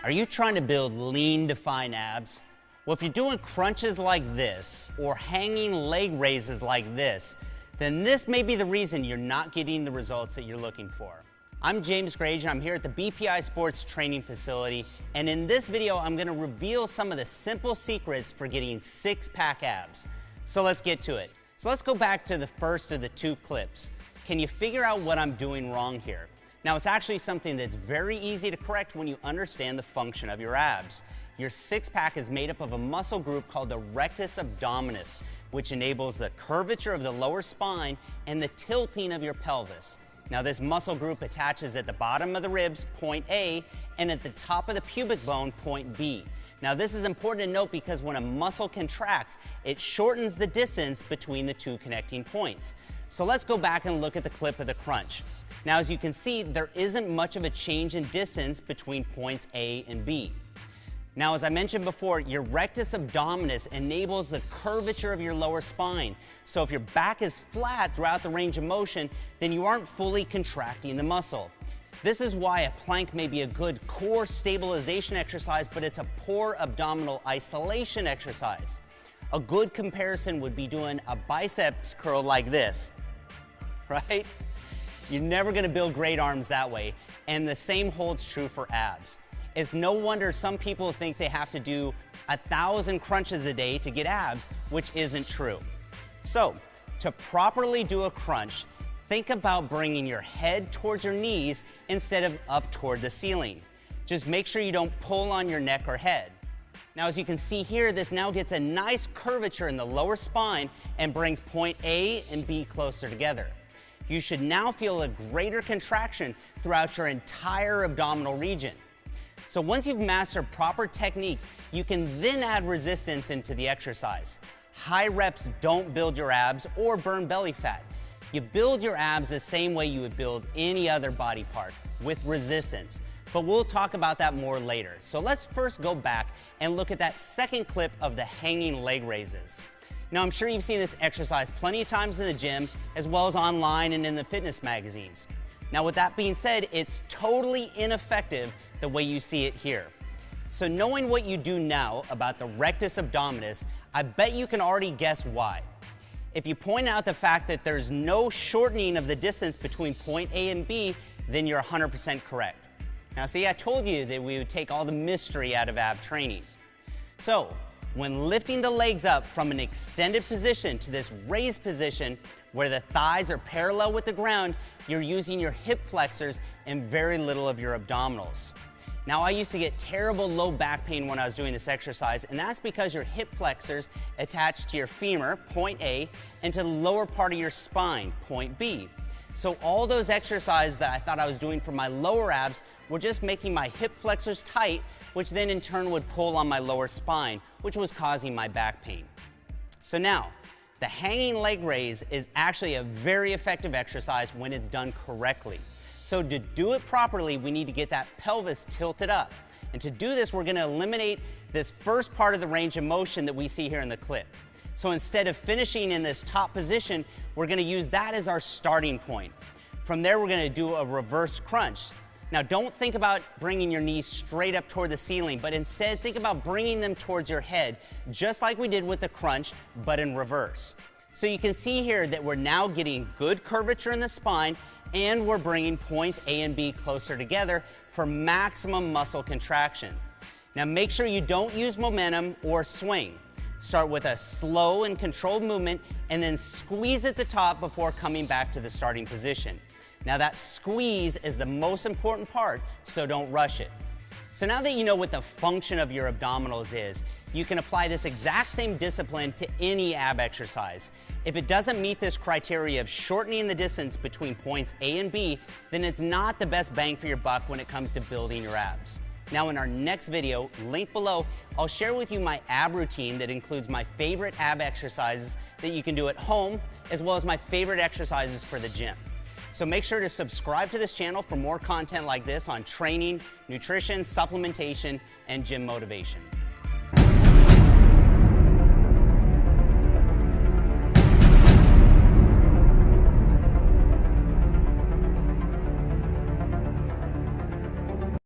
Are you trying to build lean, defined abs? Well, if you're doing crunches like this or hanging leg raises like this, then this may be the reason you're not getting the results that you're looking for. I'm James Grage and I'm here at the BPI Sports Training Facility, and in this video I'm going to reveal some of the simple secrets for getting six-pack abs. So let's get to it. So let's go back to the first of the two clips. Can you figure out what I'm doing wrong here? Now, it's actually something that's very easy to correct when you understand the function of your abs. Your six-pack is made up of a muscle group called the rectus abdominis, which enables the curvature of the lower spine and the tilting of your pelvis. Now, this muscle group attaches at the bottom of the ribs, point A, and at the top of the pubic bone, point B. Now, this is important to note because when a muscle contracts, it shortens the distance between the two connecting points. So let's go back and look at the clip of the crunch. Now, as you can see, there isn't much of a change in distance between points A and B. Now, as I mentioned before, your rectus abdominis enables the curvature of your lower spine. So if your back is flat throughout the range of motion, then you aren't fully contracting the muscle. This is why a plank may be a good core stabilization exercise, but it's a poor abdominal isolation exercise. A good comparison would be doing a biceps curl like this, right? You're never going to build great arms that way, and the same holds true for abs. It's no wonder some people think they have to do 1,000 crunches a day to get abs, which isn't true. So, to properly do a crunch, think about bringing your head towards your knees instead of up toward the ceiling. Just make sure you don't pull on your neck or head. Now, as you can see here, this now gets a nice curvature in the lower spine and brings point A and B closer together. You should now feel a greater contraction throughout your entire abdominal region. So once you've mastered proper technique, you can then add resistance into the exercise. High reps don't build your abs or burn belly fat. You build your abs the same way you would build any other body part, with resistance. But we'll talk about that more later. So let's first go back and look at that second clip of the hanging leg raises. Now, I'm sure you've seen this exercise plenty of times in the gym, as well as online and in the fitness magazines. Now, with that being said, it's totally ineffective the way you see it here. So knowing what you do now about the rectus abdominis, I bet you can already guess why. If you point out the fact that there's no shortening of the distance between point A and B, then you're 100% correct. Now, see, I told you that we would take all the mystery out of ab training. So, when lifting the legs up from an extended position to this raised position where the thighs are parallel with the ground, you're using your hip flexors and very little of your abdominals. Now, I used to get terrible low back pain when I was doing this exercise, and that's because your hip flexors attach to your femur, point A, and to the lower part of your spine, point B. So all those exercises that I thought I was doing for my lower abs were just making my hip flexors tight, which then in turn would pull on my lower spine, which was causing my back pain. So now, the hanging leg raise is actually a very effective exercise when it's done correctly. So to do it properly, we need to get that pelvis tilted up. And to do this, we're going to eliminate this first part of the range of motion that we see here in the clip. So instead of finishing in this top position, we're going to use that as our starting point. From there, we're going to do a reverse crunch. Now, don't think about bringing your knees straight up toward the ceiling, but instead think about bringing them towards your head, just like we did with the crunch, but in reverse. So you can see here that we're now getting good curvature in the spine, and we're bringing points A and B closer together for maximum muscle contraction. Now, make sure you don't use momentum or swing. Start with a slow and controlled movement and then squeeze at the top before coming back to the starting position. Now, that squeeze is the most important part, so don't rush it. So now that you know what the function of your abdominals is, you can apply this exact same discipline to any ab exercise. If it doesn't meet this criteria of shortening the distance between points A and B, then it's not the best bang for your buck when it comes to building your abs. Now, in our next video, linked below, I'll share with you my ab routine that includes my favorite ab exercises that you can do at home, as well as my favorite exercises for the gym. So make sure to subscribe to this channel for more content like this on training, nutrition, supplementation, and gym motivation.